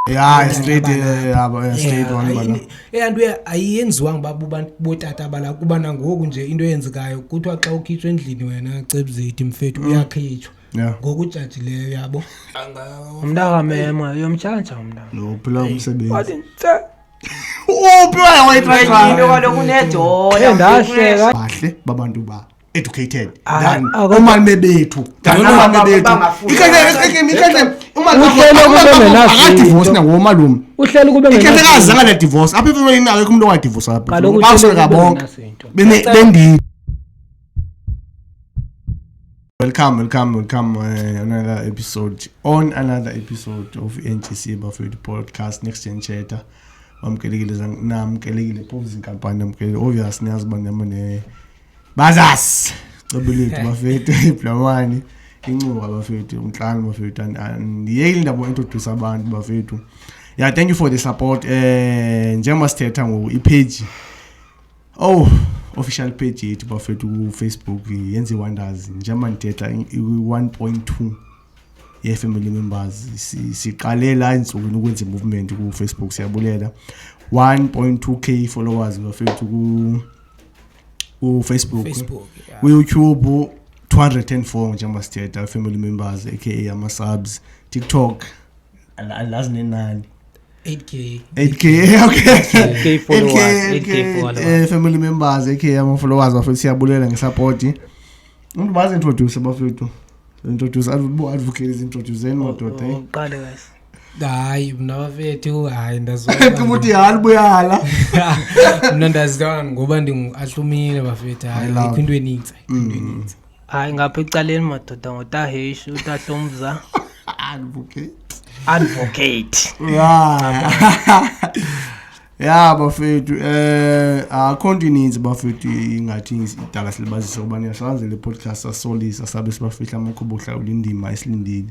Yeah, straight straight one bana. And we ayenziwa ngabantu bantu botata bala kuba nangoku nje into eyenzekayo kuthiwa xa ukhitshwe endlini wena Cebzithi mfethu uyakhitshwa. Ngokujajileyo yabo. Umntaka mema yomtshanja umntaka. No phela umsebenzi. Wathi Uphi wayitransfer into kwaloku nejola ndahleka bahle babantu ba educated dan umali bethu akadivorce na ngomalume uhleli kube ngeke ngale divorce apha ifamily akekho umuntu owa divorce apha basuka bonke bendi. Welcome another episode of NGC Bafethu podcast Next Gen Chatter. Namkelekile phofu inkampani namkelekile obvious niyazi bana ne bazas cobuleti Bafethu iPlamani incuba Bafethu umhlanga Bafethu andiyeli ndabo introduce abantu Bafethu. Yeah, thank you for the support. Njengoba sithetha ngo ipage official page yethu Bafethu ku Facebook yenze wonders njengoba ndithetha 1.2 ye family members siqalela insuku ukwenza movement ku Facebook siyabulela 1.2k followers Bafethu ku Facebook ku YouTube 204 njengoba sithetha family members aka ama subs TikTok alazi nenani 8k okay 8k followers family members aka ama followers Bafethu siyabulela ngesupport umuntu bazi introduce Bafethu introduce advocates introduce enododa uqale guys hayi mina Bafethu hayi ndazwa ukuthi halibuyala mina ndazidana ngoba ndingahlumile Bafethu hayi into eninzi hayi ngapha ecaleni madoda ngotahesh utahlomza advocate yeah Bafethu continents Bafethu ingathi idala silibazisa ubani yasanze le podcast asolisa sabe sibafihla amakhubuhla ulindima esilindile.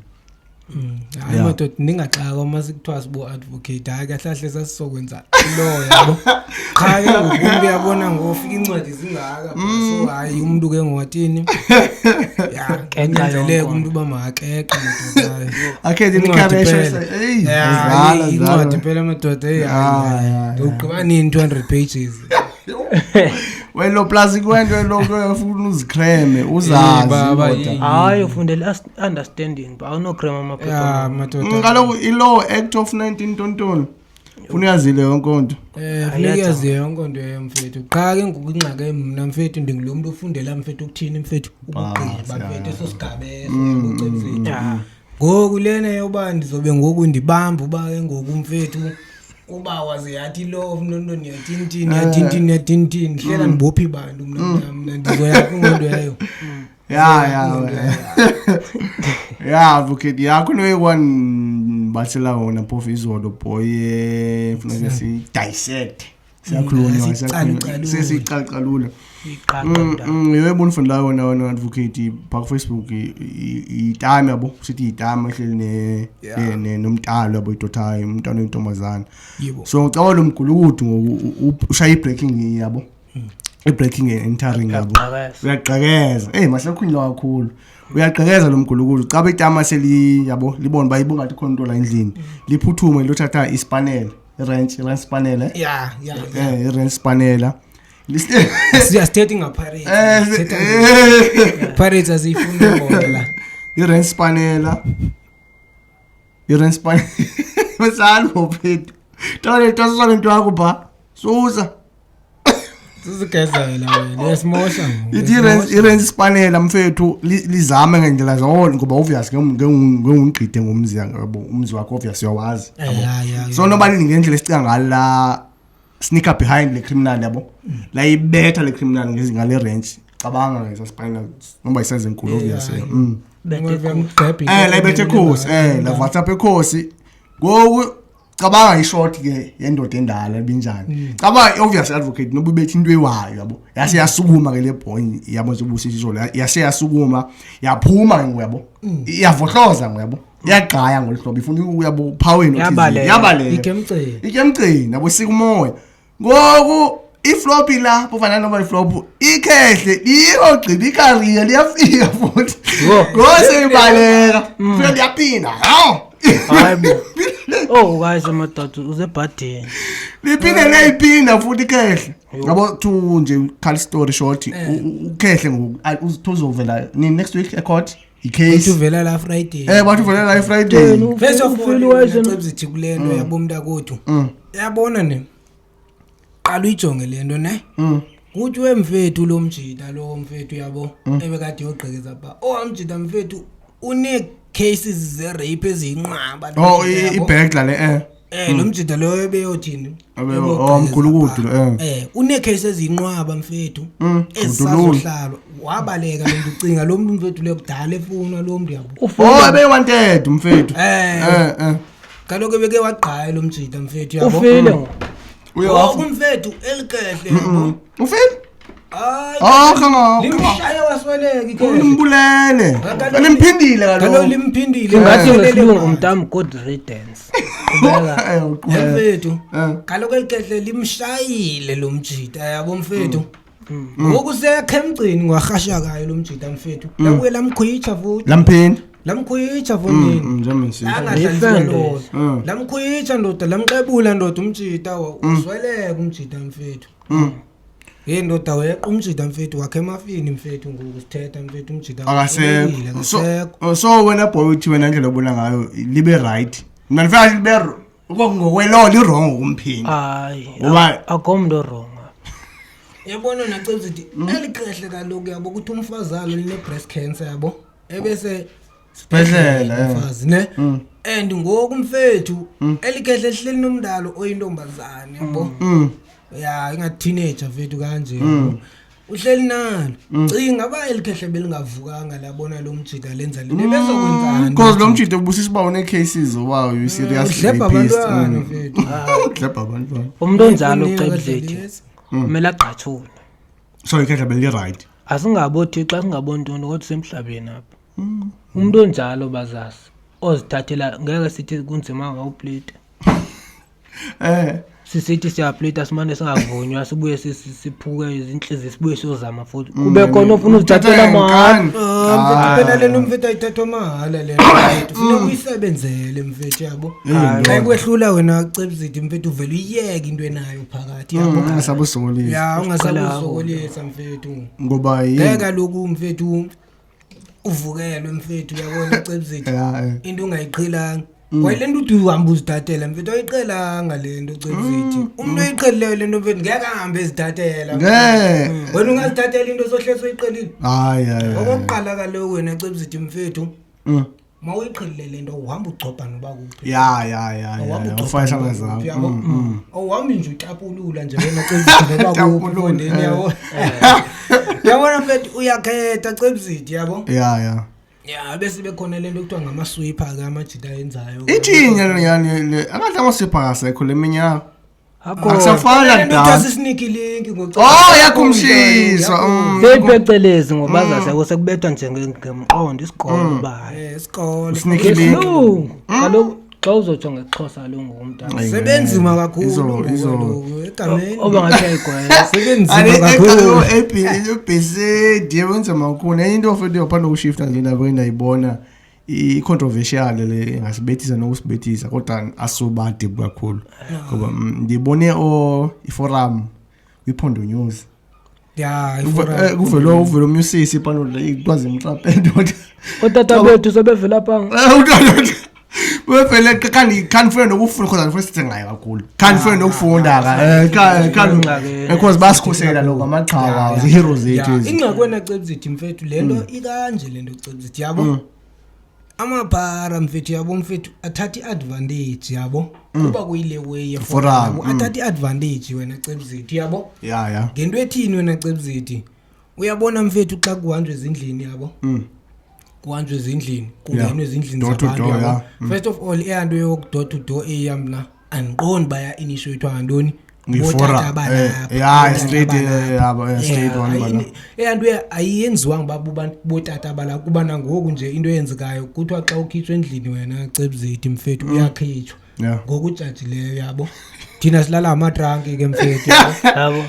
Hayi madoda ningaxaka uma sikuthiwa sibo advocate hayi kahlahle sasizokwenza lo yabo cha ke ngoku uyabona ngofika incwadi zingaka so hayi umuntu ke ngowathini ya kenqalele umuntu bamakeqe madoda akhe inclination hey incwadi phela madoda hayi uqhiba nini 200 pages welo plus kwento lokho ufuna uzikreme uzazi hayi ufundela understanding ba no creme amaphepha madoda ngaloku ilaw act of 19 ufuna yazile yonke into ufuna yaziyo yonke into mfethu qha ke ngokunxaka mina mfethu ndingulomuntu ufundela mfethu ukuthini mfethu ukugqiba mfethu esosigabeso uCebzithi ngoku lena yoba ndizobe ngoku ndibamba uba ke ngoku mfethu uba wazi yathi love nondo niyatintini hlela ndibophi bantu mina ndizoya kungondo yayo yeah advocate yakho no one bachelor wona phofu izolo boy funeka si dissect siyakhulunywa sesicalcalula yebo nifunda wona advocate pa Facebook itime yabo sithi itime ehleli nomntalo yabo idothayo umntwana oyintombazana so ngicabanga lo mgulukudu ushaya breaking yabo breaking entering yabo uyaqhakeza masekhunywa kakhulu uyaqhakeza lo mgulukudu cabe itama seli yabo libona bayibungathi khona into la endlini liphuthume lothatha ispanel range panel range panel siya stating apparate apparate azifuna ngola range panel mesalo phethu tole tosona into yakho ba suza sizigezela wena yesimosha range panel mfethu lizame ngendlela zonke ngoba obvious ngengungqide ngomzi yabo umzi wakho obvious uyawazi so nobani ngendlela esicanga ngala sneaker behind the criminal yabo la ibetha le criminal ngale range cabanga ngesa spinal ngoba isaze enkulu obvious la ibethe khosi la WhatsApp ekhosi ngoku cabanga ishort ke yendoda endala binjani cabanga obvious advocate noba ubethi into ewayo yabo yase yasukuma ke le boy yabo zobusisa izolo yase yasukuma yaphuma ngoyabo iyavohloza ngoyabo yaqhaya ngolihlobo ifuna uyabo phaweni yabalela ikemcini nabo sikumoya ngoku iflopi la bofana noma iflop ikhehle iyogqiba icareer liyafika futhi ngose ibaleka futhi yaphinda hayibo Oh guys amadoda uzebhadeni. Liphinde leyiphinda futhi Khehle. Ngabo thu nje call story short uKhehle uzovela next week ecourt icase uvela la Friday. Bathi uvela la Friday. First of all uyazithi kulento yabomnta kodwa. Uyabona ne. Qala uyijonge lento ne. Kuthi wemfethu lo mjida lo mfethu yabo ebekade yogqekeza pha. Amjida mfethu une cases ze rape ezinqaba. Ibhekla le lo mjida lo ebeyothini. Omkhulukudu une cases ezinqaba mfethu ezisazohlalwa. Wabaleka lo ucinga lo muntu mfethu le kudala efuna lo muntu yabo. Ebe wanted mfethu. Kaloku beke waqhaya lo mjida mfethu yabo. Ufile umfethu elikehle ufile khanga limshaya wasweleka ikhona umbulele limphindile kaloku limphindile ngathi ngesilungu umntami god riddance kubeka mfethu kaloku elikehle limshayile lo mjida yabo mfethu ngoku sekhemgcini ngwahasha kayo lo mjida mfethu labuye lamkhwitha futhi lamkhwitha fonini lamkhwitha ndoda lamqebula ndoda umjida uzweleka umjida mfethu ndoda weqa umjida mfethu wakhe emafini mfethu ngokusithetha mfethu umjida akasekho so wena boy uthi wena ndlela obona ngayo libe right mina ngifaka libe ngokwelo li wrong umphinda hayi akomdo wrong yabona nacebzithi elikehle kaloku yabo ukuthi umfazalo line breast cancer yabo ebese special mfazi ne and ngoku mfethu elikehle ehleli nomndalo oyintombazane yabo inga teenager mfethu kanje uhleli nalo cinga ba elikehle belingavukanga labona lo mjida lenza lento bezokwenzani because lo mjida ubusisa ba une cases wow you seriously abantwana mfethu udleba abantwana umuntu onjalo ucebzithi kumele aqathule so ikhehle beli right asingabothi xa singaboni nto kodwa semhlabeni apha umuntu onjalo bazazi ozithathela ngeke sithi kunzima ngawuplate sisithi siyaplate simane singavunywa sibuye siphuke izinhliziyo sibuye siyozama futhi kube khona ofuna uzithathela amahhala phela lento mfethu ayithathwa mahala lento ufuna uyisebenzele mfethu yabo hayi kwehlula wena acebzithi mfethu uvela uyiyeke into enayo phakathi yabo ungasabusokolisa ungasabusokolisa mfethu ngoba ngeke lokhu mfethu uvukelwe mfethu yabona acebzithi into ungayiqhelanga kwayilento uthi uhamba uzithathela mfethu ayiqhelanga lento cebzithi umuntu oyiqhelileyo lento mfethu ngeke ahambe ezithathela wena ungazithathela into sohlelo oyiqhelile hayi okokuqala kaloku wena cebzithi mfethu mawuyiqhelile lento uhamba ugcobha noba kuphi ufayisa ngazami awuhambi nje uqapulula nje wena cebzithi noba kuphi fondeni yabo yabona mfethu uyakhetha cebzithi yabo bese bekhona lento ekuthiwa ngama-sweeper ke amajita ayenzayo ithini yani akahle ama-sweeper akasekho le minyaka akusafana kudala sisniki link yakumshisa sephecelezi ngoba zaseko sekubethwa njengemqondo isikolo baye isikolo sneaky link kaloku xa uzotsho ngexhosa lo ngumntana sebenzima kakhulu egameni obangathi ayigwaya sebenzima kakhulu ebhese diyenza makhulu into ofethu yaphanda ukushifta nje nabo endayibona i-controversial le ngasibethisa nokusibethisa kodwa asubade kakhulu ngoba ndibone iforum kwiPhondo News kuvelo umyusisi pano ikwazi imhlaphe ndoda otata bethu sebevela phanga wefele kan funa nokufunda because anifuna ngayo kakhulu kan funa nokufunda kan because basikhosela lokho amaqhawa the heroes zethu ingxakwena cebzithi mfethu lento ikanje lento cebzithi yabo amabhara mfethu yabo mfethu athatha advantage yabo kuba kuyile way forum athatha advantage wena cebzithi yabo ngento ethini wena cebzithi uyabona mfethu xa kuhanjwe ezindlini yabo kuhanjwe ezindlini kungenwe ezindlini zabantu first of all eyanto yokudoor to door eyamna andiqondi baya initiate ngantoni ngifora straight one bana eyanto ayenziwanga babantu botata abala kuba nangoku nje into eyenzekayo kuthiwa xa ukhitshwe endlini wena cebzithi mfethu uyakhitshwa ngokujajileyo yabo thina silala amatranki ke mfethu yabo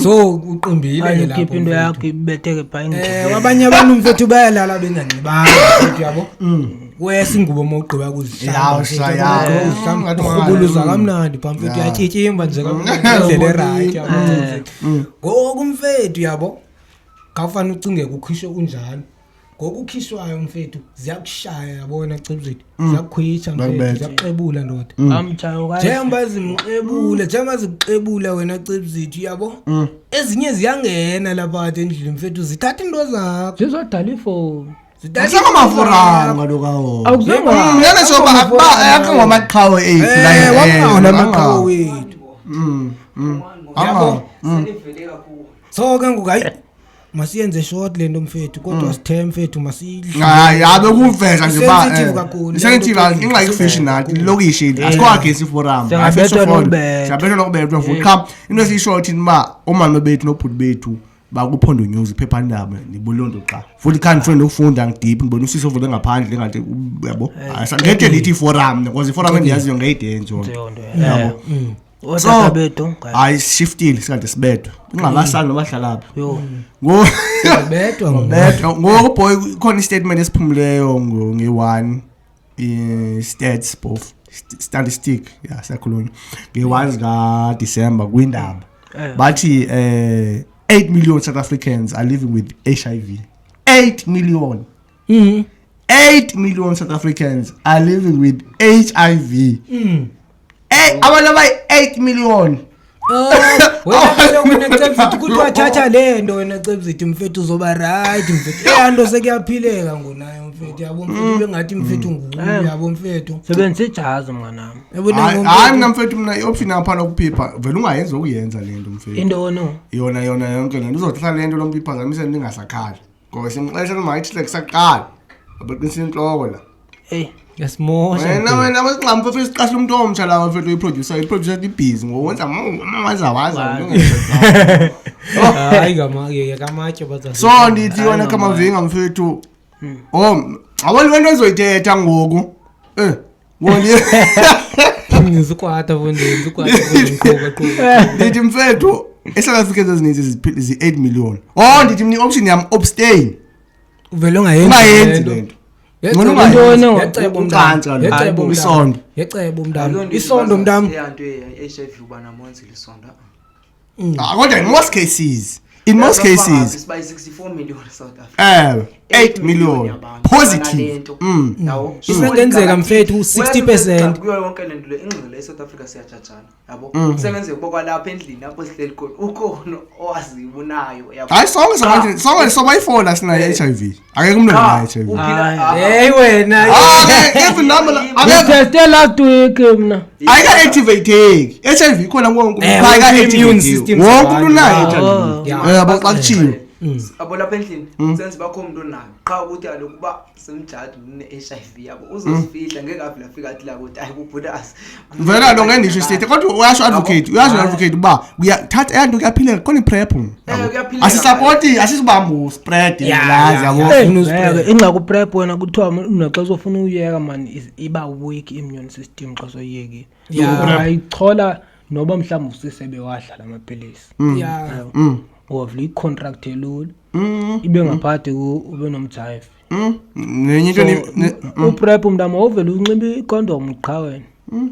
so uqimbile lapho into yakho ibetheke pha abanye abantu mfethu bayalala benganxibanga mfethu yabo wesa ingubo mawugqiba Ya, uzihlamba ngokubuluza kamnandi phamfethu uyatyityimba nje indlela eright yabo ngoku mfethu yabo kafana ucinge ukukhishwe kunjani ngokukhishwayo mfethu ziyakushaya yabona Cebuzit ziyakukhwitsha mfethu ziyakuxebula ndoda amchayo kahle njengoba zimxebula njengoba zikuxebula wena Cebuzit yabo ezinye ziyangena lapha endlini mfethu zithatha into zakho zizodala ifoni Asaka mafura ngalokawo. Awuzanga. Ngene soba akangomaqhawe 8 la. Wabona amaqhawe wethu. Yabo. Selivele kakhulu. So ke ngoku hayi masiyenze short lento mfethu kodwa sithe mfethu masidle. Hayi yabe kuveza nje ba. Sensitive kakhulu. Sensitive inxa ifish nathi lokishi asikho against forum. Siyabetha nokubetha. Siyabetha nokubetha futhi cha into esishort ma omama bethu nobhuti bethu bakuphondo news iphephandaba nibulondo xa futhi khani friend ukufunda ngideep ngibona usiso vule ngaphandle ngathi yabo ngeke lithi forum because forum engiyaziyo ngeyidance yabo osabeto hayi shiftile sikade sibedo ingabasana nobahlalapi yo ngo bedwa ngo boy khona statement esiphumuleyo nge1 stats both statistic ya sakhulunywa nge1 ka December kwindaba bathi 8 million South Africans are living with HIV. 8 million. 8 million South Africans are living with HIV. Abantu abayi 8 million. Wena Cebuzit kuthi wathatha lento wena Cebuzit mfethu uzoba right mfethu. Eyanto sekuyaphileka ngonayo mfethu yabo mfethu bengathi mfethu nguwe yabo mfethu. Sebenza ijazi mnganami. Hayi mina mfethu mina ioption apha lokuphipha vele ungayenza ukuyenza lento mfethu. Into no. Yona yonke lento uzothatha lento lomphiphazamise ningasakhali. Ngoba simxesha lomaithi lekusaqala. Abeqinisa inhloko la. Yasimosha. Wena masixampa first qasha umuntu omtsha la mfethu uyiproducer ibhizi ngowenza amazawaza hayi ngamaye kamatshe baza so ndithi wona kama vinga mfethu awali wento ezoyithetha ngoku ngoni ngizikwata bonde ngizikwata ndithi mfethu eSouth Africa ezininzi zi 8 million ndithi mni option yam abstain uvele ungayenzi lento Ngicebo umntana isondo mntana yanto ye-HIV uba namonzi lisondo kodwa in most cases by 64 million South Africa 8 million positive isengenzeka mfethu 60% kuyo yonke lento le ingqele eSouth Africa siyajajana yabo kusebenzeka bokwalapha endlini lapho sihleli khona ukhona owazibunayo yabo hayi sonke sobayifona sina HIV akeke umuntu ona-HIV hey wena ngiteste last week mina ayika-activateki HIV khona immune system wonke umuntu unayo HIV yabo xa kutshiwo abo lapha endlini senze bakho umuntu onayo qha ukuthi aloku ba semjadi ne-HIV yabo uzosifihla ngeke avela fika athi la ukuthi hayi kubhutasi vela lo ngendisho state kodwa uyasho advocate uba uyathatha yanto kuyaphileka khona iprep asisapoti asisibambu spread yazi yabo inxa ku prep wena kuthiwa unaxa uzofuna uyeka man iba weak immune system xa soyeki ayichola noba mhlawumbe usisebe wadla lamaphilisi ovli icontract elula ibe ngaphathi ube nomjive nenye into uprep umntama ovela unxiba icondom qha wena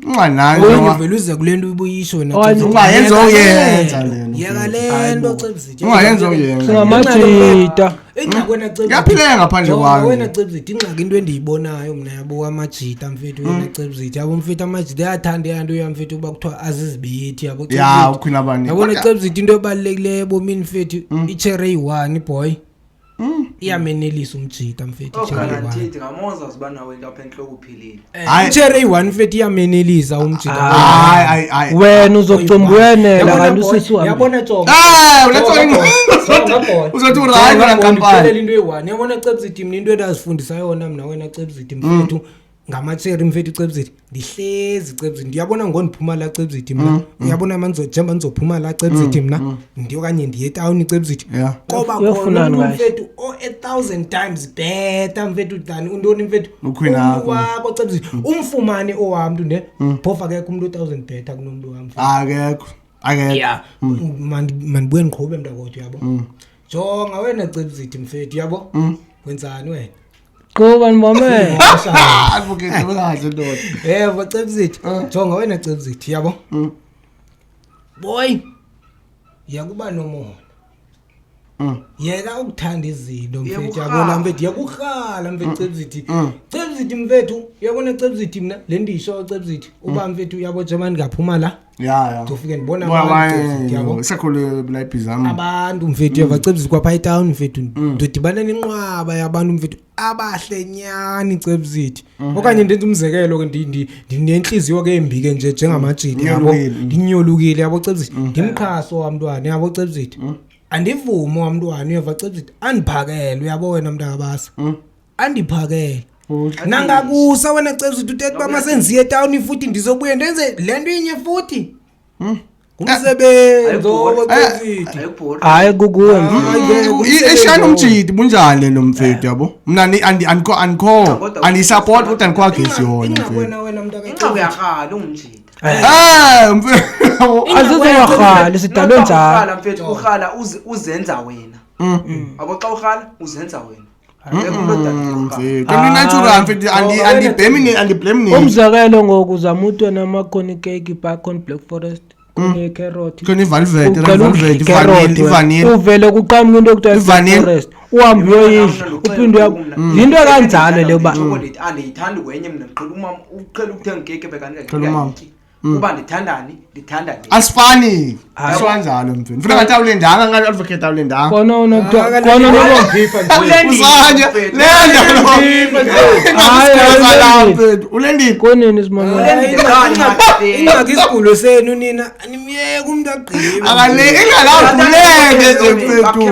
unganayo uvela uze kulento ubuyisho wena ungayenza uyenza lento yeka lento Cebuzit ungayenza uyenza singamajita engakwena Cebuzit yaphileka ngaphandle kwayo wena Cebuzit ingxaki into endiyibonayo mina yabo amajita mfethu wena Cebuzit yabo mfethu amajita ayathanda yanto yamfethu uba kuthiwa azizibithi yabo ya ukhina bani yabona Cebuzit into ebalulekileyo ebomini mfethu icherry 1 boy iyamenelisa umjita mfethu garanti ngamonza zibana wena lapha enhloko uphilile icherry 1 mfethu iyamenelisa umjita hayi wena uzocumbwenela kanti usisi wami yabona Jobo uzothi urayi na kampani into e1 yabona Cebuzit mina into endazifundisa yona mina wena Cebuzit mfethu ngamacherry mfethu Cebuzit ndihlezi Cebuzit ndiyabona ngoniphuma la Cebuzit mina uyabona manje njemba nizophuma la Cebuzit mina ndiyo kanye ndiye town Cebuzit ngoba khona mfethu 1000 times better mfethu than undoni mfethu wakho Cebuzit umfumane owami nto phofa ke umuntu 1000 better kunomuntu wami akekho yeah manibuye ngiqhube mntakodwa yabo jonga wena Cebuzit mfethu yabo kwenzani wena Qhuba nibome. Advocate bekahle ndoda. Yebo Cebzithi. Jonga wena Cebzithi yabo. Boy. Yakuba nomoya. Yeka ukuthanda izinto mfethu yabona mfethu yakukhala mfethu Cebzithi. Cebzithi mfethu yabona Cebzithi mina le ndisho Cebzithi uba mfethu yabo German ngaphuma la. Ya. Ufike ngibona abantu yabo. Isakhole la ibhizami. Abantu mfethu yava Cebzithi kwa Phi Town mfethu. Ndodibana nenqwaba yabantu mfethu abahle nyani Cebzithi. Okanye ndenza umzekelo ke ndinenhliziyo ke embi ke nje njengamajidi yabo. Ndinyolukile yabo Cebzithi. Ndimkhaso wamntwana yabo Cebzithi. Andivumi wamntwana uyeva Cebzithi andiphakele uyabo wena mntakabasa andiphakele nangakusa wena Cebzithi uthethi bamasenziye etown futhi ndizobuye ndenze lento inye futhi umsebenzi Cebzithi Hayi kukuwe eshana umjidi bunjani lo mfethu yabo mina ani support ukuthi andikwagesi yona wena mntaka inqaba yakhala ungumjidi Azizokhala sidalwe njalo. Ukhala mfethu ukhala uzenza wena. Abo xa ukhala uzenza wena. Kanti natural mfethu andi blame Umzekelo ngokuzama utwe namakhoni cake bacon Black Forest kune carrot. Kuni velvet vanilla. Uvele kuqhamuka into okuthiwa Black Forest. Uhambe uyoyidla uphinde into kanjalo le ba. Andiyithandi kwenye mina ngiqhela umama uqhela ukuthenga cake bekanike. Uba ndithandani asifani asiwanjalo mfethu mfuna ngathi awulendanga ngathi advocate awulendanga khona nobophifa usanje lenda ulendini koneni simama ingaki isigulo senu nina animyeke umuntu agqibe akale ingalakuleke mfethu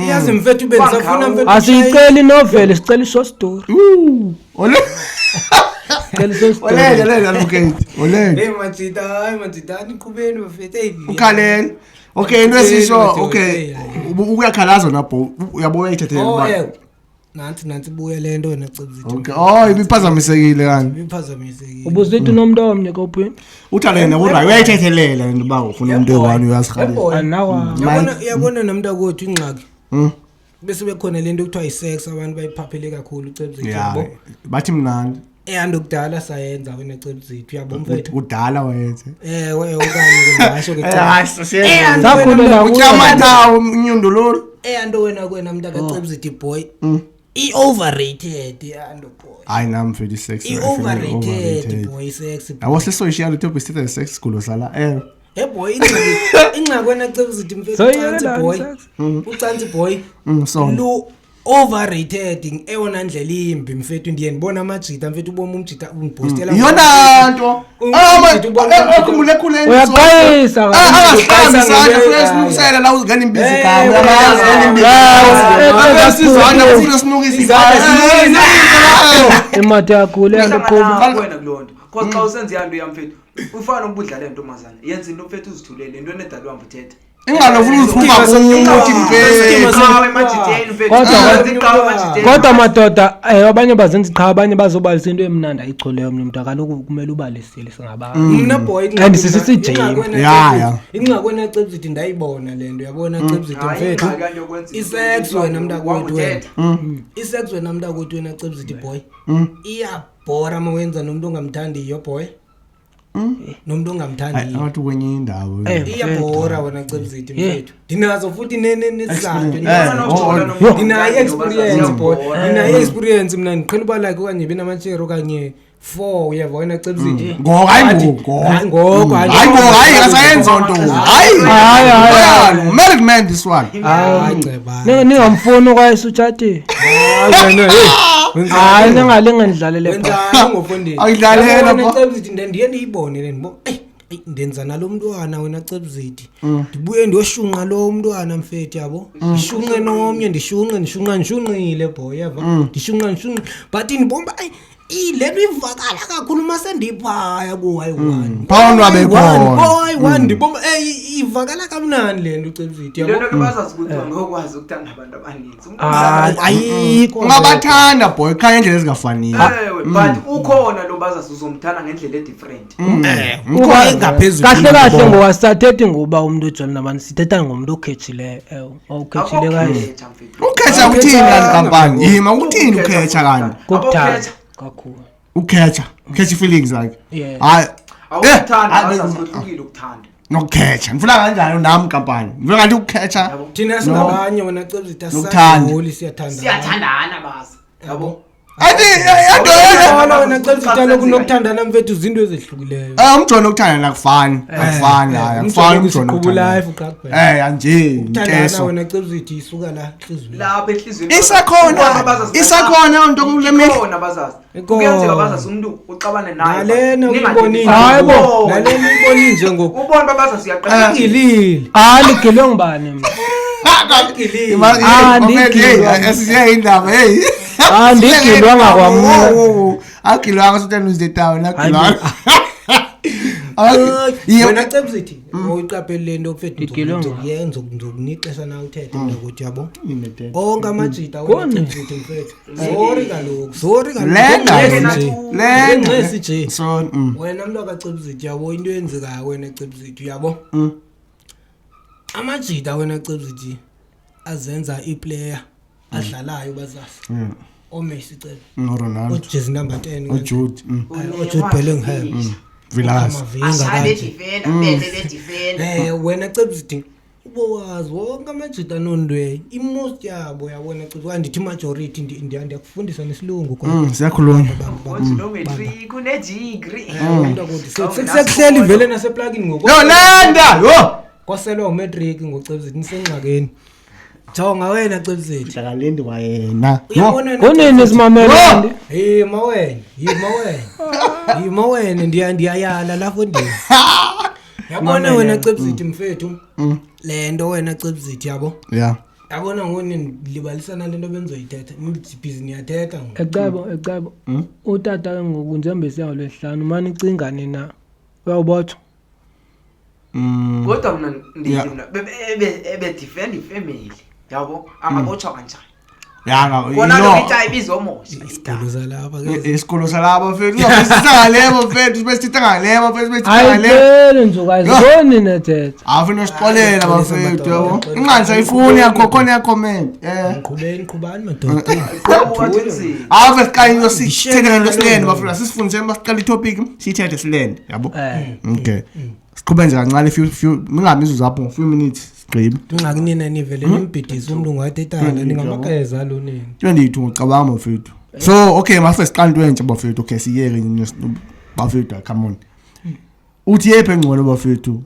yazi mfethu benzafuna mfethu asiceli novela sicela short story Olele advocate. Olele. Majida niqhubeni bafethe ukhalele. Okay into esisho okay uyakhalaza napho uyabo uyayithethela ba. Nanti buye lento wena Cebzithi. Okay. Oh ibiphazamisekile kanti. Ibiphazamisekile. Ubuzithi nomuntu omnye kophini. Uthalena kodwa uyayithethelela into ba ufuna umuntu owani uyasihalela. Anawa. Yabona nomntakwethu ingxaki. Bese bekhona lento ekuthiwa isex abantu bayiphaphele kakhulu Cebzithi yabo. Bathi mnandi. Andokudala sayenza wena Cebzithi uyabo mfethu udala wayenze okanye ngasho ke sakhulela uyamathawo unyundululu ando wena mntaka Cebzithi boy i-overrated ando boy hayi nami mfethu sex i-overrated boy sex yabo sesocial to be stated sex kulo sala boy ingxaki wena Cebzithi mfethu ucansi boy so overrated ewona ndlela imbi mfethu ndiye ngibona amajita mfethu uboma umjita ungibhostela yona nto akhumbule khuleni uyaqayisa akaqayisa fresh nukusela la uzingane imbizi igama yamazi ngane imbizi sinukisa imata yakhule yandoqhuba wena kulonto because xa usenza yanto yamfethu ufana ukudlala intombazana yenza into mfethu uzithulele into enedalwa mbuthethe ingalo ufuna ukuphuma ukuthi kodwa madoda abanye bazenza iqha abanye bazobalisa into emnandi ayicholeyo umuntu akaloku kumele ubalisile singaba mina boy and sisijame ya ingxaki wena Cebzithi ndayibona lento yabona Cebzithi mfethu isex wena mntakwethu wena isex wena mntakwethu wena Cebzithi boy iyabhora mawenza nomuntu ongamthandiyo boy nomuntu ongamthandi awathi kwenye indawo iyabhora wena Cebzithi mfethu dinazo futhi nesizathu dinayo experience boy dinayo experience mina ngiqhela uba like okanye benamachero kanye 4 uyeva wena Cebzithi ngoko hayi asayenza nto hayi married man this one hayi ningamfuni kwayisutshati hayi ningalinga ndidlalele wenzani ngofundini ayidlalela wena Cebzithi ndiye ndiyibone lento ndenza nalo mntwana wena Cebzithi ndibuye ndiyoshunqa lo mntwana mfethu yabo ndishunqe nomnye ndishunqile boy yava ndishunqa but ndibomba ilento ivakala kakhulu masendiphaya ku-Y1 Phawona wabekhona. Y1 ndibona ivakala kamnandi lento uCelsius yabo lento ke bazazi ukuthi ngokwazi ukuthanda abantu abaninzi ayikho ungabathanda boy khaya indlela ezingafaniyo but ukhona lo bazazi uzomthanda ngendlela edifferent uba engaphezulu kahle ngoba sithathe ngoba umuntu ojolina nabantu sithetha ngomuntu okhethileyo awukhethile kahle ukhetha uthini kankampani yima uthini ukhetha kanti kokuthanda kakhulu ukhetha feelings like yeah awuthanda bazazi ukuhlukile ukuthanda nokukhetha ngifuna kanjani nami kampani ngifuna ngathi ukukhetha thina singabanye wena Celsius Nokuthanda. siyathandana bazi yabo athi wala wena Celsius lokunokuthandana mfethu izinto ezehlukileyo umjono ukuthanda nakufani akufani umjono ukuqhubula life uqaqhela anje uthandana wena Celsius isuka la inhliziyo lapha enhlizweni isakhona into kule mihla khona bazazi kuyenzeka bazazi umuntu uxabane naye nalena uyibonile hayibo nalena uyibonile nje ngoku ubona babazazi siyaqala ilile ligilwe ngibani mina asiyindaba hey ndigilwanga kwamna agilwanga sothanda uzidetawa agilwanga wena Celsius uyiqaphele lento mfethu ngizokuyenza ngizokunixesha na uthethe ngokuthi yabo onke amajita wena Celsius mfethu sorry kaloku lengcesi nje wena umuntu akaCelsius yabo into yenzekayo wena Celsius yabo amajita wena Celsius azenza iplayer adlalayo bazazi oMessi cela noRonaldo uJersey number 10 uJude uJude Bellingham Villas wena Celsius ubowazi wonke amajita nondwe imost yabo yabona Celsius andithi majority ndiyakufundisa nesilungu kodwa siyakhuluma geometry kune degree sekuhleli vele naseplugin ngoku landa yo kwaselwa umatric ngoCelsius nisengxakeni jonga wena Celsius hlakalendi wayena konini simamela yima ndiyayala lapho ndini yabona wena Celsius mfethu lento wena Celsius yabo yeah yabona ngoni libalisana lento benzoyithetha nibhizi niyathetha ecebo utata ngoku njengoba siyawolesihlanu manje icingane na uyawubotha kodwa mina ndiyina bebe defend ifamily yabo angabotshwa kanjani yanga kona lo bithi ibizomosha isikolo isikolo salapha salabo mfethu uzosithangalebo mfethu sibesithangalebo ayibele njokazi ngoni nethetha afuna usixolela bafethu yabo inqanza ifuni yakho khona ya comment ngiqhubani madoda ave siqala into sithethe ngento silende bafuna sisifundise masiqala itopic sithethe silende yabo okay siqhubhe nje kancane few mingamizwe zapho few minutes sigqibe ungakunina nivele nimbhidisa umuntu ungathetana ningamakeza lo nini 22 ngicabanga bafethu so okay mase siqala into entsha bafethu okay siyeke bafethu come on uthi yephi engcono bafethu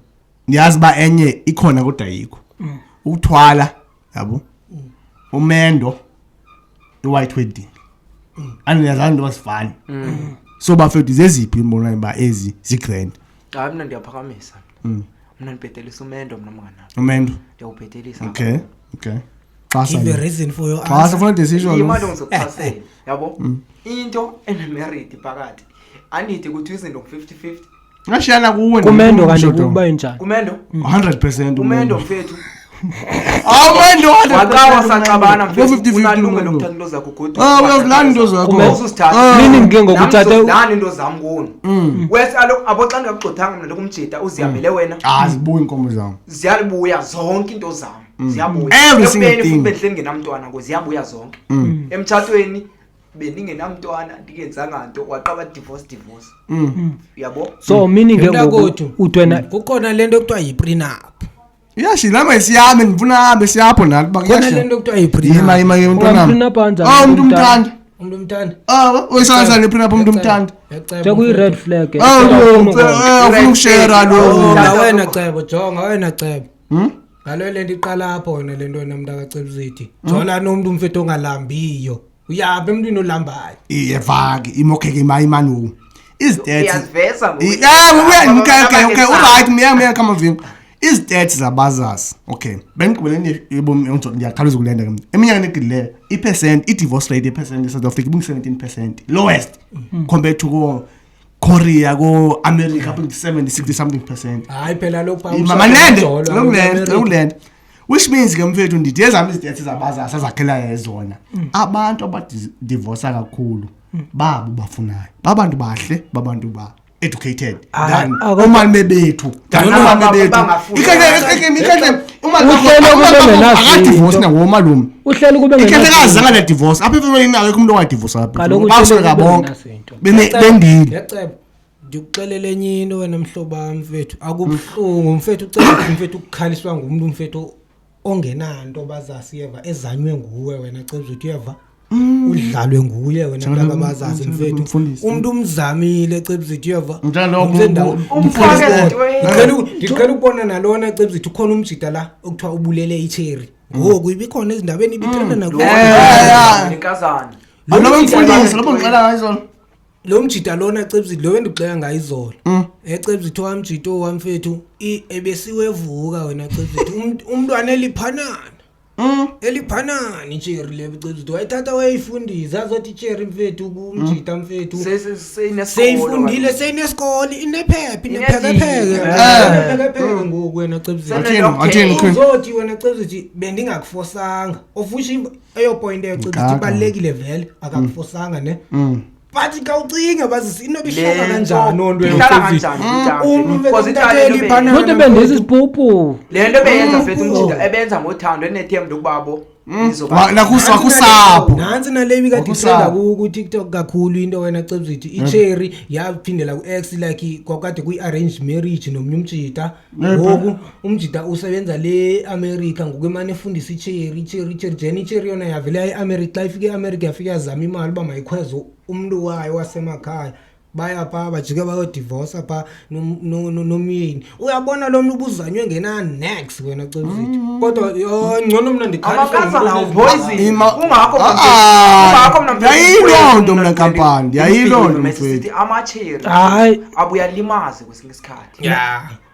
niyazi ba enye ikhona kodwa ayikho ukuthwala yabo umendo iwhite wedding aniyazana basifani so bafethu zeziphi imbona ba ezi zigrand hayi mina ndiyaphakamisa mina ngibhetelisa umendo mina mngana umendo ndiyawubhetelisa okay give a reason for your answer for decision imali ngizokuchasela yabo into enemerit phakathi anidi ukuthi izinto ngo50-50 ngashiyana kuwe kumendo kanti kuba njani kumendo 100% umendo mfethu awumendo waqawa saxabana mfethu unalungelo lokuthatha into zakho kodwa uyazilanda into zakho nini ngike ngokuthatha lana into zami ngoni wesi aboxa ngakugxothanga mina lokumjida uziyamele wena zibuya inkomo zami ziyabuya zonke into zami ziyabuya every single thing behleli ngenamntwana ngo ziyabuya zonke emthathweni beningenamntwana ndikenzanga nto waqaba divorce yabo so meaning ngeke uthwena kukhona lento ekuthiwa yi-prenup yashi lama isiyami ngifuna hambe siyapho nathi bakuyasha lento ekuthiwa yi-prenup yima umntwana umuntu umthanda uyisakaza le-prenup umuntu umthanda kuyi-red flag ufuna ukushare lo wena cebo ngalo lento iqala apho wena lento nomuntu akaCelsius jona nomuntu umfethu ongalambiyo uyabe emntwini olambayo iyevaki imokheke imani is that iyazivesa okay right miya kama vinga Izithathu zabazazi okay bengigqibeleni yebomi ngiyaqala ukulenda ke eminyakeni egidileyo i% i-divorce rate ye% eSouth Africa ibungu 17% lowest compared to Korea go America up to 70-60 something percent. Hayi phela lokho awuland which means ke mfethu ndithi ezami izithathu zabazazi sazakhela yezona abantu abadivorce kakhulu babo bafunayo babantu bahle babantu ba educated than umali mebethu akadivorce na ngomalume uhleli kube ngenazo ngale divorce apha ifemini akekho umuntu owadivorce lapha baseka bonke bendile yaceba ngikuxelela enye into wena mhlobo wami mfethu akubhlungu mfethu ucela mfethu ukukhaliswa ngumuntu mfethu ongenanto bazasiyeva ezanywe nguwe wena ceba uthi uyeva udlalwe nguye wena mntaka bazazi mfethu umuntu umzamile ceba uthi uyeva ngicela ukubona nalona ceba uthi ukhona umjida la okuthiwa ubulele icherry ngoku ibikhona ezindabeni ibitrenda nakuwe inkazana alobe mfundisi lobo ngicela ngayizona lo mjida lona cebzi lo wendixeka ngayizolo ecebzi thowa mjito wamfethu ebesiwevuka wena cebzi umntwana eliphanani icherry le cebzi wayithatha wayifundisa azothi icherry mfethu kumjida mfethu seyifundile seyinesikole inephephe ngoku wena cebzi uzothi wena cebzi bendingakufosanga ofusha eyo point eyo cebzi ibalekile vele akakufosanga ne bathi kawucinga bazi inobishaka kanjani onto kodwa bendisi isiphupu lento beyenza mfethu umjida ebenza ngothando enethemba lokubabo nakusapho nansi nalebi kade trenda ku TikTok kakhulu into wena cebzithi icherry yaphindela ku X like kwakade kuyi arranged marriage nomnye umjida ngoku umjida usebenza le America ngokwemane efundisa icherry Jenny icherry yona yavela eAmerica ifike eAmerica yafika yazama imali ba mayikhwezo umuntu wayo wasemakhaya baya pha bajike bayo divorce pha nomyeni uyabona lo muntu ubuzanywe ngena next wena cebzithi kodwa ngcono mina ndikhalisa la poison kungakho mina yayilonto mina kampani yayilonto mfethu amacherry hayi abuya limaze kwesinye isikhathi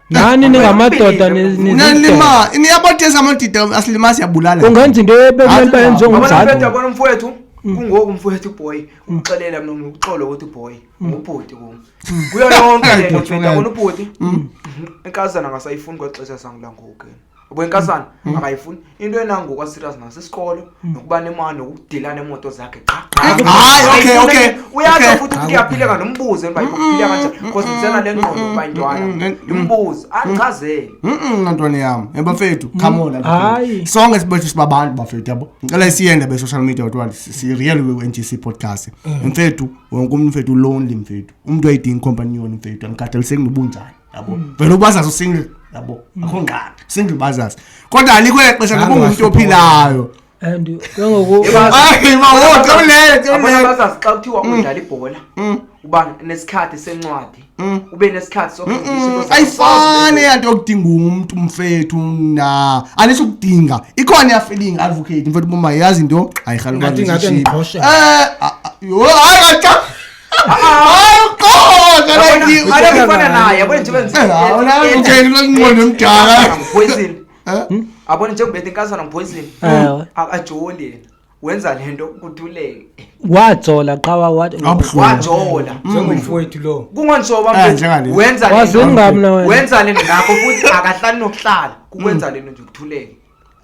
nani ningamadoda nilima niyabatheza amadida asilimazi yabulala ungenza into ebemele bayenze ngomzali yabona umfowethu kungoku umfowethu boy uxelela mina uxolo ukuthi boy ngubhuti kum kuyo yonke lento mfethu abona ubhuti inkazana ngasayifuni kwexesha sangula ngoku yabo inkazana akayifuni into enangu kwa serious nasesikolo nokuba nemali nokudilana emoto zakhe hayi okay uyazi futhi kuyaphileka nombuzo bayiphila kanjani because nisena le ngqondo kubantwana imbuzo achazele ngantwana yami ebafethu come on sonke sibethu sibabantu bafethu yabo ngicela siyende be social media utwali si real we NGC podcast mfethu wonke umuntu mfethu lonely mfethu umuntu ayidinga companion mfethu angikhathaliseki nobunjani yabo vele ubazazi usingle yabo akho ngqala single bazazi kodwa alikho exesha ngoba umuntu ophilayo and ngoku hayi mawotho abona bazazi xa kuthiwa udlala ibhola uba nesikhathi sencwadi ube nesikhathi sokufundisa ayifane yanto yokudinga umuntu mfethu na aniso ukudinga ikhona ya feeling advocate mfethu boma yazi into ayihalwa ngathi ngiqhosha yo ayata ayifana naye yabona nje benza poison abona nje kubethe inkazana poison akajoli wenza lento kuthuleke wajola qawa wajola njengomfowethu lo kungonjoba mfethu wenza lento nakho futhi akahlali nokuhlala kukwenza lento nje kuthuleke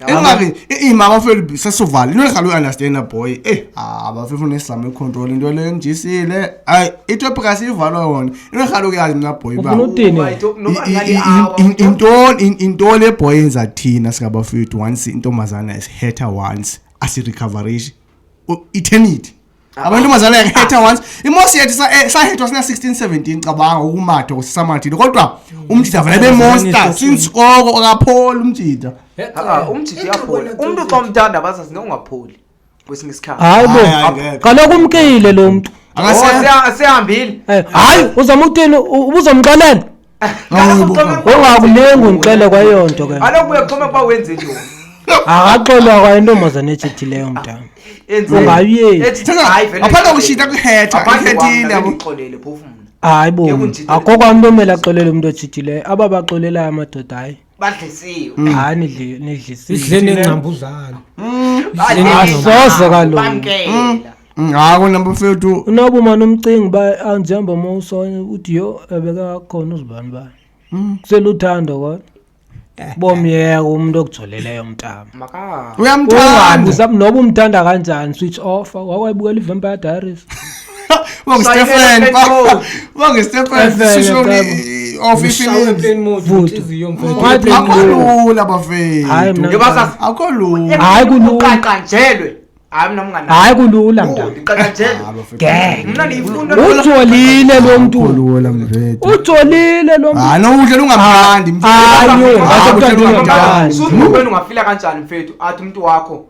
engaki imama felu sesuvali lo ngalo understand boy abafefuna nesizame control into le njisile ay itopic asivala wona ingalo kuyazi mina boy ba into le boy enza thina singabafethu once intombazana is hater once asi recovery eternity abantu mazala yakhetha once imosi yethu sahetwa sina 16 17 cabanga ukumatha kusamathile kodwa umjida vele be monster since koko akapholi umjida umjida yaphola umuntu xomthanda bazazi ngongapholi kwesinye isikhathi hayibo kaloku umkile lo muntu sehambile hayi uzama ukuthini ubuzomxolela ongakulengi ngicela kwayonto ke aloku uyaxhoma ba wenze nje akaxolwa kwa intombazane ethithileyo mntana ungayiye aphala ukushita kuhetha ikhethile yabo uxolele phofu mina hayibo akho kwamntu omela axolele umuntu ethithileyo ababaxolelayo amadoda hayi badlisiwe hayi nidlisiwe Idleni engcambuzana. asoze kaloku bamkela Hayi nabafethu unoba uma nomcingi ba anjihamba mawusona uthi yo ebeka khona uzibani bani seluthando kodwa bomyeka umuntu okujoleleyo umntama maka uyamthanda ungabuza noba umthanda kanjani switch off wakwayibukela iVampire Diaries Wange Stephen social akolula bafethu hayi mina yobasa akolula hayi kulula uqaqanjelwe hayi mina mngana hayi kulula mntana uqaqanjelwe mina nifunda ujolile lo muntu akolula mfethu ujolile lo muntu noudle ungamthandi Suzubeni ungafila kanjani mfethu athi umuntu wakho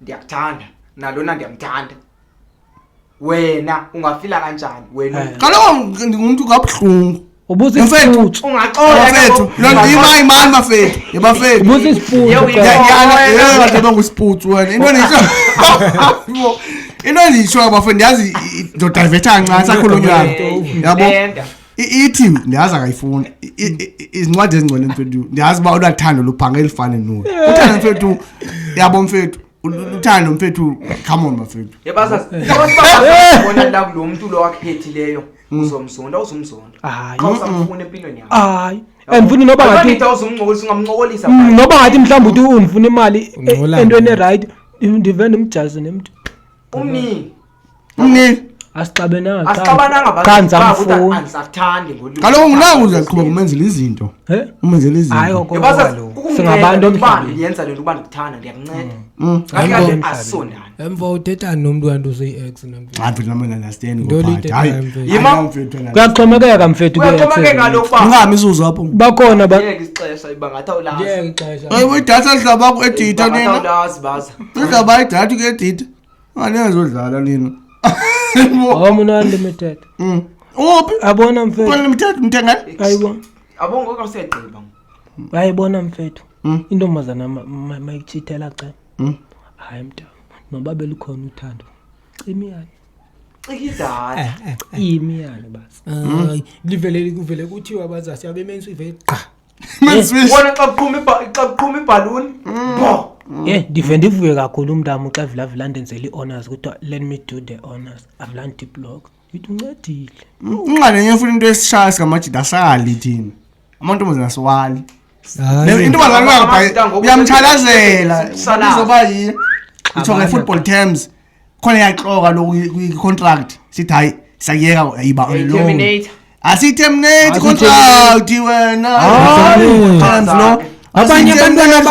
ndiyakuthanda nalona ndiyamthanda wena ungafila kanjani wena kaloku ngumuntu kabuhlungu ubuza isiputhu ungaxola bafethu lonto imani bafethu yebafethu ubuza isiputhu yana ngusiputhu wena into endiyisho bafethu yazi ndodavetha kancane sakhulunywa yabo ithi ndiyazi akayifuni izincwadi ezingcwele mfethu ndiyazi uba unathando luphanga elifane nulo uthando mfethu yabo mfethu uthando mfethu come on mfethu yebasa bona la kulo muntu lo wakhethileyo uzomzonda uzumzonda hayi xa usamfuna empilweni yakho hayi andifuni noba ngathi ngathi uzumnqokolisa ungamnqokolisa noba ngathi mhlawumbe uthi undifuna imali entweni right ndivende umjazi nemntu umnini asixabenanga asixabananga kanza bakuthi mfuni andisakuthandi ngolimi kaloku nginaku uzaqhuba kumenzela izinto umenzela hayi izinto yebasa singabantu omhlabeni yenza lento uba ndikuthanda ndiyakunceda kahle asondana Emva uthetha nomuntu kanti useyi-ex namfethu. hayi mfethu nami understand Ndolide hayi mfethu. Yima mfethu kuyaxhomekeka mfethu kuyaxhomekeka lokho ungami isuzu apho bakhona ngeke isixesha iba ngathi awulazi Ngeke ixesha. hayi idatha lidlaba ku edita nina awulazi baza lidlaba idatha ku edita anezodlala nina awumuna unlimited uphi abona mfethu unlimited mthengani ayibona abongo kasegqiba ayibona mfethu intombazana mayichithela cha hayi mntana noba belikhona uthando cimiyane ikidala imiyane basi Hayi livele kuvele kuthiwa bazasi abemensi ivele qa. wona xa kuphuma ibhaluni bo ndive ndivuye kakhulu umntamo xa vila ndenzela i-honors kuthiwa let me do the honors I've learned to blog yithi uncedile unqanenye ufuna into esishaya singamajida asali thina amantombazana asiwali Hayi. intombazana uyamthalazela izoba yini ithiwa nge-football terms khona yaxoka lo kwi-contract sithi hayi sakuyeka yiba on loan terminator asiterminate contract wena terms lo abanye abantwana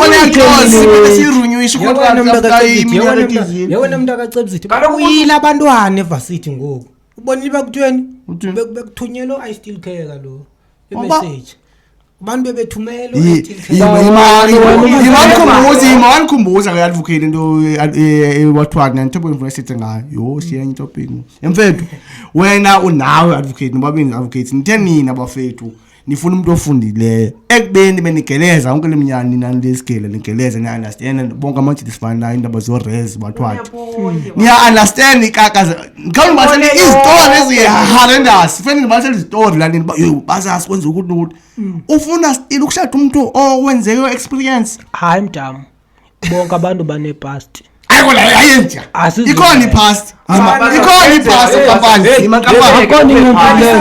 sirunywisha i-contract after iminyaka ethizini Yewena umuntu akacebisithi Kaloku uyile abantwana evasithi ngoku. Ubonile bakuthweni? Bekuthunyelwa I still care lo. I-message. Abantu bebethumela I still care. imankhumbuza ke-advocate into wathiwani nantobeni ngifuna sithi ngayo yo siyenye itopic emfethu wena unawe advocate nobabini advocate nithe nina bafethu nifuna umuntu ofundileyo ekubeni benigeleza yonke leminyana nina lesigele nigeleza niya-understand bonke amajidi sifanayo indaba zorez bathwathi niya-understand ikaka ngikhawula nibathele izitori eziyi-horrendous fanele nibathele izitori la nini bazasi kwenza ukuthi nokuthi ufuna still ukushada umuntu owenzeyo experience hayi mntamo bonke abantu banepast ayenja ikhona ipast ikhona ipast kampani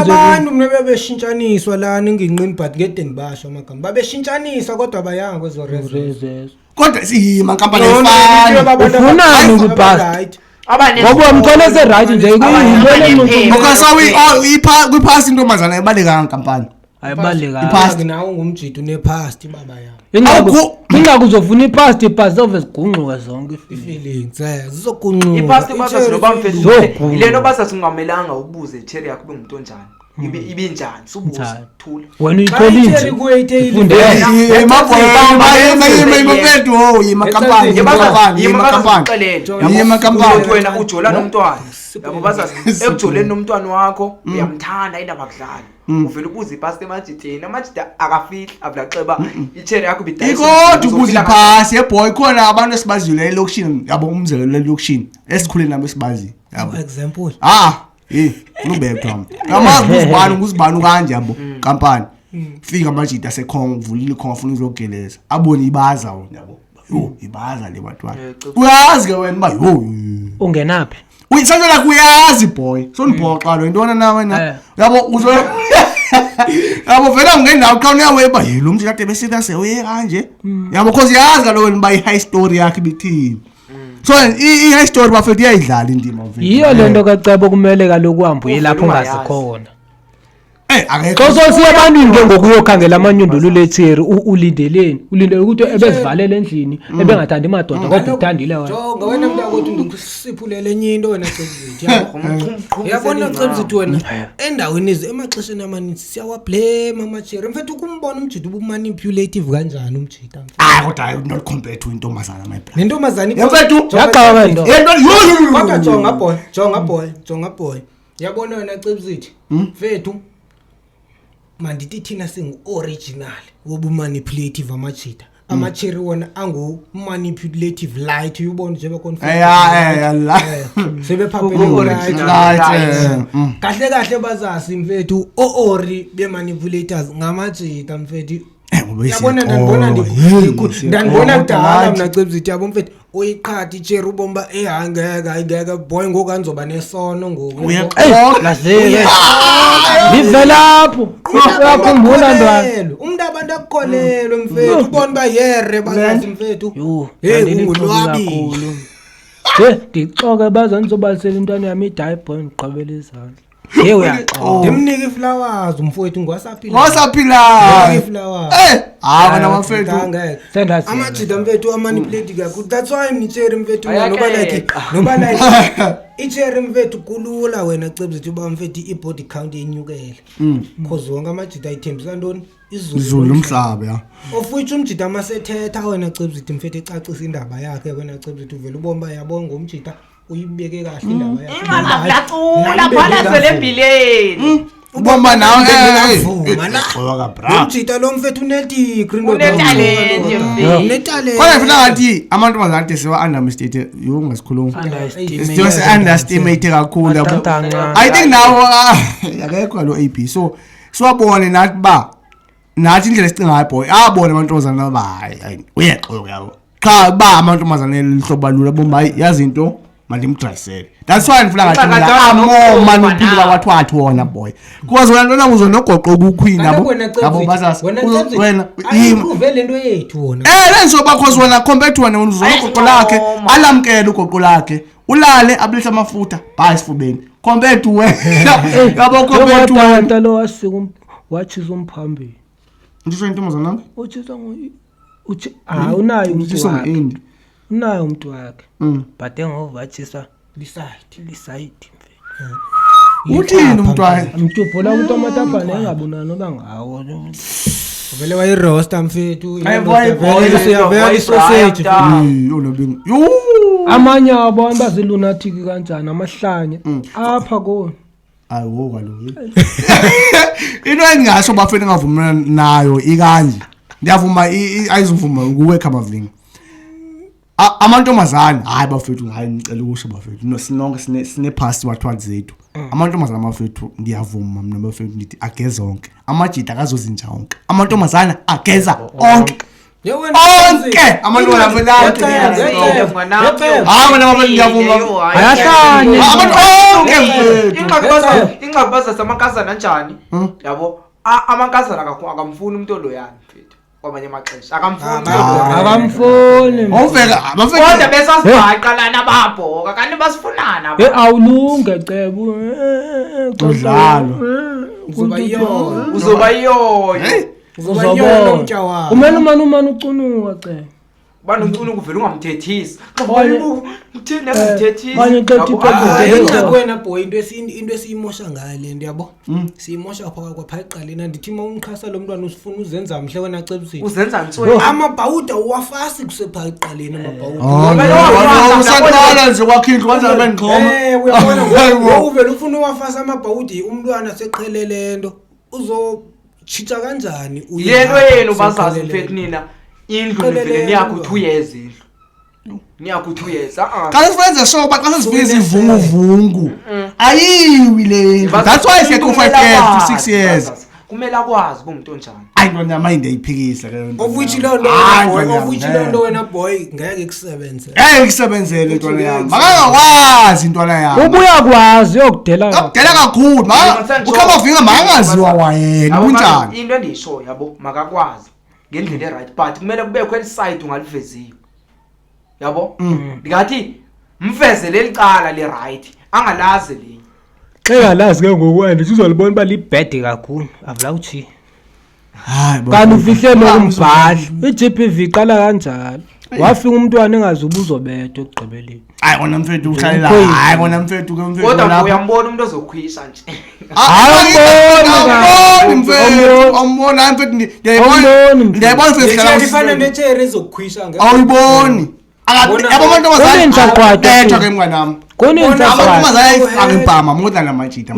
Abantu mna bebeshintshaniswa la ninginqini but kade ndibasho amagama. Babeshintshaniswa kodwa bayanga kwezo rezo. kodwa siyimankampani efana ufunani kwipast ngoba umtholese right nje kwipast intombazana ibaleka nkampani ayibaleka Ipast. Nawo ngumjito nepast baba yami. ingaku uzofuna ipast zove zigungquke zonke Feelings zizogunquka. ipasti basasi noba mfethu Zogu. ilento basasi ungamelanga ubuze cherry yakho bengumuntu onjani ibe njani subuze thula wena Cherry uyitholile kuyeyithe wena ujola nomntwana yabo basasi ekujoleni nomntwana wakho uyamthanda indaba akudlala uvela ubuza ipasti emajideni amajida akafihli avulaxeba icherry yakho ikodwa ukuze iphasi eboy khona abantu esibazile elokishini yabo umzekelo elokishini esikhuleni nabo esibazi yabo example. ulubekho ngamazi nguzibani kanje yabo kampani fika amajita sekhonga uvulile ikhonga afuna uzogeleza abone ibaza wona yabo yo ibaza le batwana uyazi ke wena ba yo ungenaphi uyisenzela kuyazi boy sonibhoxa lo intona nawe na yabo uzo yabo vela ngendawo khawuni yawe ba yilo umntu kade besitha sewuye kanje yabo cause yazi kaloku ba i-high story yakhe bithini so i-high story bafethu iyayidlala indima mfethu yiyo lento kacebo kumele kaloku uhambe uye lapho ungazi khona Xoso siya abaningi ke ngokuyokhangela amanyundulu letheri ulindele ukuthi ebezivalela endlini ebengathandi madoda kodwa uthandile wena jonga wena mntu akothi ngisiphulele enye into wena Cebzithi yabona Cebzithi wena endaweni emaxesheni amaninzi siyawablame amacheri mfethu ukumbona umjida ubumanipulative kanjani umjida kodwa not compared to intombazana my brother nentombazana mfethu yaqaba wena kodwa jonga boy yabona wena Cebzithi mfethu mandithi thina singu-original wobu-manipulative amajita amacheri wona angu-manipulative light uyubona njengoba kahle bazasi mfethu o-ori be-manipulators ngamajita mfethu yabona ndanibona kudala mna Cebzithi yabo mfethu uyiqhathi icheri ubomba ayingeke boy ngoku anizoba nesono ngoku livelapho uyakhumbula ntwana umuntu abantu akukholelwe mfethu ubona uba yere bazazi mfethu ungulwabi ndixoke baza nizobalisela intwana yami idiaper ndiqabela izandla ndimnika iflowers umfowethu ngosaphila iflowers wena mfethu amajida mfethu amanipulate kakhulu that's why mnicheri mfethu noba like icheri mfethu kulula wena Cebzithi uba mfethu i-body count yenyukele cause wonke amajida ayithembisa ntoni izulu umhlaba ya of which umjida masethetha wena Cebzithi mfethu ecacisa indaba yakhe wena Cebzithi uvela ubomba yabonga umjida uyibeke kahle indaba yakhe ingacula phala selebhileni ubomba nawe umjida lo mfethu unedegree unetalent kodwa ngifuna ngathi amantombazana ade sewa-underestate ngasikhuluma underestimate kakhulu I think nawo akekho lo AB so siwabone nathi ba nathi indlela sicinga ngayo boy abone amantombazana ba hayi uyeqoka yabo cha ba amantombazana elihlobo lula bomba yazi into mandimdrayisele that's why ngifuna ngathi more manipulative abathwathi wona boy because wena lona uzonogoqo ukuqueen yabo bazasi wena uvele into yethu wona lenzoba cause wena compared to wena uzonogoqo lakhe alamkela ugoqo lakhe ulale ablehla amafutha bhayi sifubeni compared to wena yabo compared to wena lo wasiku wathiza umphambili ngisho intombazana nami uthiza uthi unayo umuntu wakhe unayo umuntu wakhe but engovathiswa liside uthini umuntu wakhe umtubhola ukuthi amatafana engabonana noba ngawo vele wayirosta mfethu amanye abantu bazilunatic kanjani amahlanya apha kona ayiwo kaloku into engingasho bafeni ngavumelana nayo ikanje ndiyavuma ayizuvuma ukuwekha amavinga amantombazana hayi bafethu hayi ngicela ukusho bafethu sinonke sine-past wathwathi zethu amantombazana bafethu ndiyavuma mina bafethu ndithi ageza onke amajida akazozinja onke amantombazana ageza onke onke amantombazana ngiyavuma ayahlanye abantu onke mfethu ingxakubaza samankazana njani yabo amankazana akamfuni umuntu loyani mfethu kwamanye amaxesha akamfuni ovela kodwa besasibhaqalana babhoka kanti basifunana awulunge cebo udlalo uzoba yiyo kumele umane ucunuka cebo banomcunuka uvela ungamthethisi wena boy into esiyimosha ngayo le nto yabo siyimosha kwapha eqaleni andithi uma umqhasa lo mntwana usifuna uzenza mhle wena Cebzithi uzenza ntsweni amabhawuda uwafasi kusepha eqaleni amabhawuda usaqala nje kwakhindlu kwanza bengiqhoma uyabona uvela ufuna uwafasa amabhawudi umntwana seqhelele nto uzochitsha kanjani yenu bazazi mfethu nina indlu nivele niyakho 2 years indlu niyakho 2 years xa sisenze so ba xa sivisa ivunguvungu ayiwi le that's why siyaku 5 years to 6 years kumele akwazi kumuntu onjani. Hayi ntwana yami ayiphikisa ke of which lo wena boy ngeke kusebenze kusebenzele ntwana yami makangakwazi ntwana yami ubuyakwazi uyokudela kakhulu ukhamba vinga mangaziwa wayena kunjani into endisho yabo makakwazi ngendlela right but kumele kubekho eliside ungaliveziwe yabo ngathi mveze lelicala le right angalazi linye xekalazi ke ngokwena sizolibona ba libhede kakhulu avula uthi hayi kanti ufihle lokumbhadla iGPV iqala kanjalo wafika umntwana engazuba uzobetha ekugqibeleni hayi kona mfethu ukhalela hayi kona mfethu ke mfethu kodwa uyambona umuntu ozokhwisa nje awubona mfethu ndiyayibona mfethu ifana necherry ezokukhwisa ngeke awuyiboni yabo abantu abazayithetha ke mnganami impama more than amajita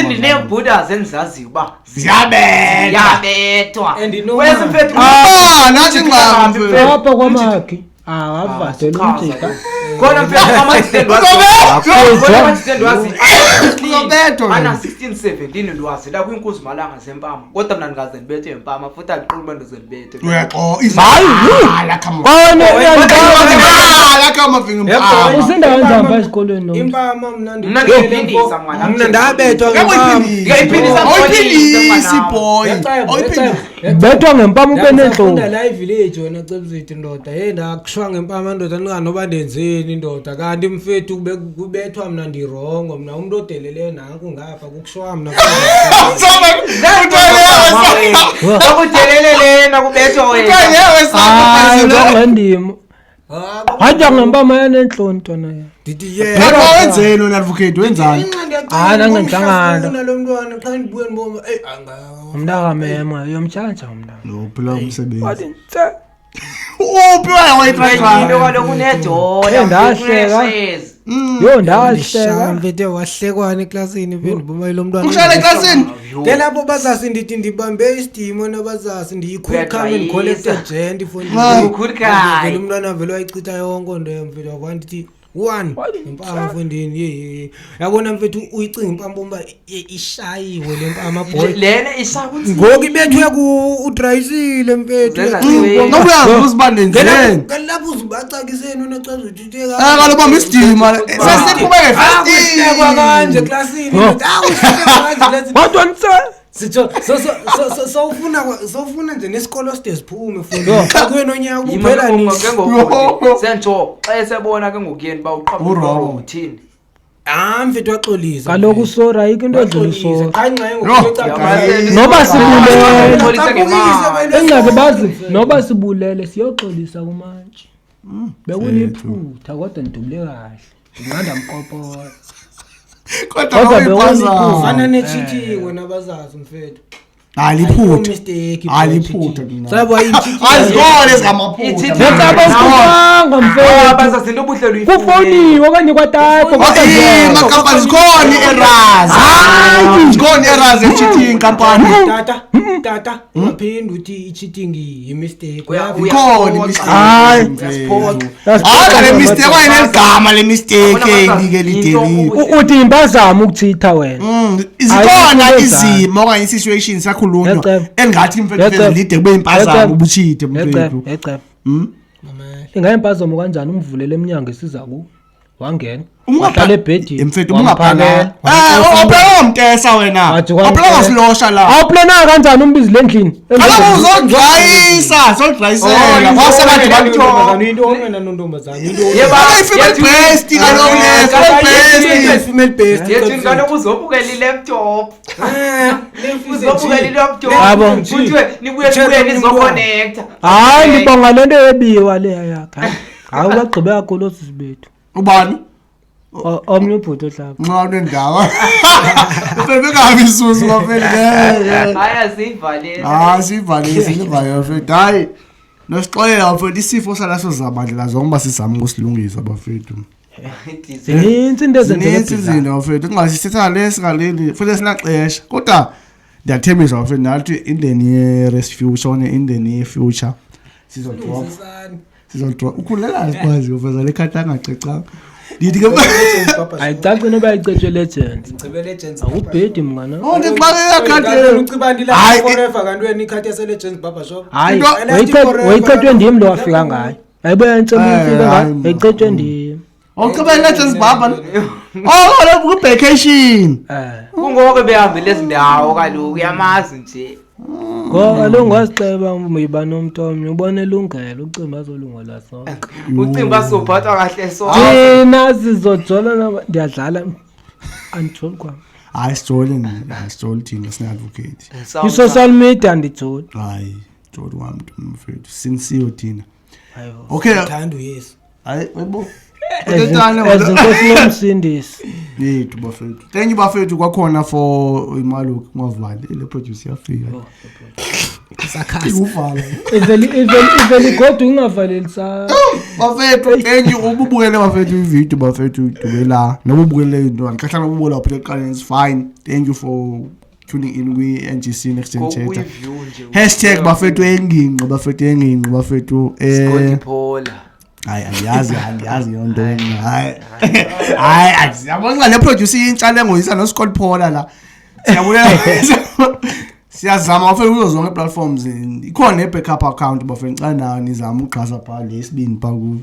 ndinee-buddhas endizaziyo uba ziyabethwa wesi mfethu nathi apha kwamakhi avadela umjika khona mfethu ana 16-17 lwazi la kwinkulumalanga zempama kodwa mna ndingaze ndibethe empama futhi andiquli uba ndize ndibethe usendaweni zihamba esikolweni impama mna ndiyiphindisa mwana mna ndabethwa bethwa ngempama ube nentloni la ivillage wena cebuzithe indoda ndakushwa ngempama ndoda ndinganoba ndenzeni indoda kanti mfethu kubethwa mna ndirongo mna umuntu odeleleyo nanku ngapha kukushwa mna akudelelelena kubethwa wenangendima haja ngempama yanentloni ntwana ya ndithi wenzeni wena advocate wenzani nangenhlangano lo mntwana xa ndibuye ndibona umntakamema uyomtshanja umntana nophila umsebenzi wathi uphi wayitrayo kaloku unedoda ndahleka mfethu wahlekwana eklasini ndibuma lo mntwana uhlala eklasini ngelapho bazasi ndithi ndibambe isidimo nabazasi ndiyikhulkhame ndicollected gent lo mntwana vele wayichitha yonke nto mfethu wakwa ndithi one impama mfondini yabona mfethu uyicinga impama bomba ishayiwe le mpama boy lena isakuthi ngoku ibethwe udrayisile mfethu nokuyazi usibandenzeni kalapho uzibacakiseni unochaza uthi kaloku bamba isidima sesiqhubeke fasting kanje eklasini kodwa nse sitho sofuna nje nesikolo side siphume mfundo xa kuwe nonyaka kuphela nini sentsho xa esebona ke ngokuyeni ba uqhamuka uthini mfethu waxolisa kaloku sora ayikho into edlulisora qanqa ngokucacisa noba sibulele engake bazi noba sibulele siyoxolisa kumantshi bekuliphutha kodwa ndidubule kahle ndinqanda mkopola kodwa fana nechithiwe nabazazi mfethu aliphutha sabo azikole ezingamaphutha abasikhanga mfethu bazazi into obuhlelo kufoniwe okanye kwatata makampani zikhona zikhona i-errors e-cheating kampani tata ungaphinde uthi i-cheating yi-mistake hayi le mistake wayeneligama le mistake elike lideli uthi impazamo ukuchitha wena zikhona izimo okanye i-situation sakhulunywa engathi mfethu lide kube impazamo ubuchithe mfethu ingayempazamo kanjani umvulele eminyango esiza ku wangena wahlala ebhedini mfethu ungaphakela umtesa wena awuplana silosha la awuplana kanjani umbizi lendlini kaloku uzodrayisela kwasebathi bakuthola into wena nontombazana into female based female based yethi kaloku uzobukela i-laptop kuthiwe nibuye nizoconnecta hayi ndibonga le nto yebiwa leya yakhe hayi ubagqibe kakhulu osisibethu ubani omnye ubhuti ohlaba nxa unendawo bekabi isusu mafethu siyivalile mfethu hayi nosixolela mfethu isifo salaso zabandlela zonke uba sizama ukusilungisa bafethu zinintsi into zinintsi izinto mfethu kungasithetha lesingaleli futhi sinaxesha kodwa ndiyathembisa mfethu nathi indeni ye-rest future indeni ye-future sizodrop ukhulela sikwazi uveza le khati angacecanga Ndithi ke ayicace noba icetshwe legends Ngicebe legends. awubhedi mngana Oh ndixake Kanti yakhe. ucibandi la Hayi. forever kanti wena ikhathi yase legends baba shop. hayi Into- wayicetshwe ndim lo wafika ngayo ayibuya entsema ifika hayi, ngayo ayicetshwe ndim Awuqhubeka legends baba. Oh lo ku vacation. Kungoke behambile lezi ndawo kaloku uyamazi nje. ngoba lo ngwasiceba uyiba nomuntu omnye ubone lungelo ucimba azolungela sonke Ucimba sophathwa kahle so. thina sizojola ndiyadlala andijoli kwami Hayi sijole sijole thina sine advocate. i-social media andijoli Hayi jole wami mfethu sinsiyo thina. hayibo Okay. Thando yes. Hayi webo. ezinkosi yomsindisi Yethu bafethu. Thank you bafethu kwakhona for imali ngavali le producer yafika. Sakhasa. Uvala. iveli kodwa ungavalelisa Bafethu thank you ububukele bafethu ivideo bafethu dubela nobubukele into angikhahla nobubola phela eqaleni is fine. Thank you for tuning in kwi NGC Next Gen Chatter. Hashtag bafethu enginqi bafethu enginqi bafethu Skodiphola. hayi angiyazi yonto hayi yabona le producer intshale ngoyisa no Scott Paula la siyabulela siyazama bafethu kuzo zonke platforms ikhona ne backup account bafethu xa nayo nizama uqhasa pha lesibini pha ku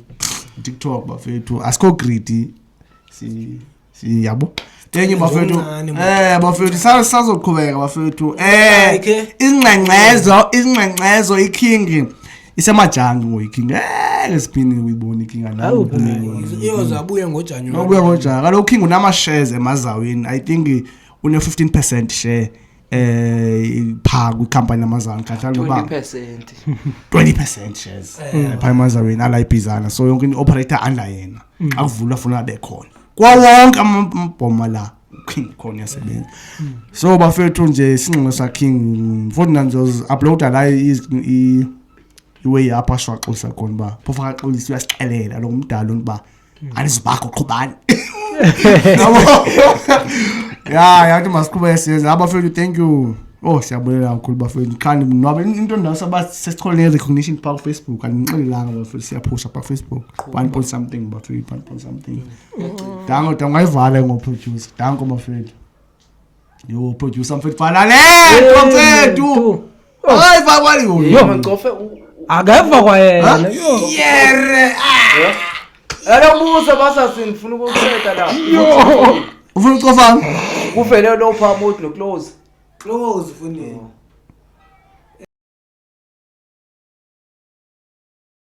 TikTok bafethu asikho greedy si yabo thank you bafethu bafethu sazoqhubeka bafethu izingcengcezo iking isemajangi ngoyiking ngesipini uyibona iking nawo Iyozabuya ngoJanuary. nobuya ngoja kaloku king unama shares emazaweni I think une 15% share pha kwi company yamazaweni kanjalo ngoba 20% shares pha emazaweni ala ibhizana so yonke in operator under yena akuvula funa abe khona kwawonke amabhoma la king khona yasebenza so bafethu nje isinxele sa king for nanzo uploada la iway apha shwaqisa khona ba phofa xolisa uyasixelela lo umdalo ba anizibakho qhubani ya yathi masiqhubeke siyenza abafethu thank you siyabulela kakhulu bafethu khani noba into naso basesithole recognition pa Facebook aninxelelanga bafethu siyaphusha pa Facebook 1 something bafethu 1 something dango ngayivala ngoproducer dango bafethu yo producer mfethu fanale mfethu hayi bakwali Yo mcofe akeva kwayena yere. Elo buso basasini ufuna ukuqeda la. ufuna ucofa Kuvele lo promote no close. Close funny.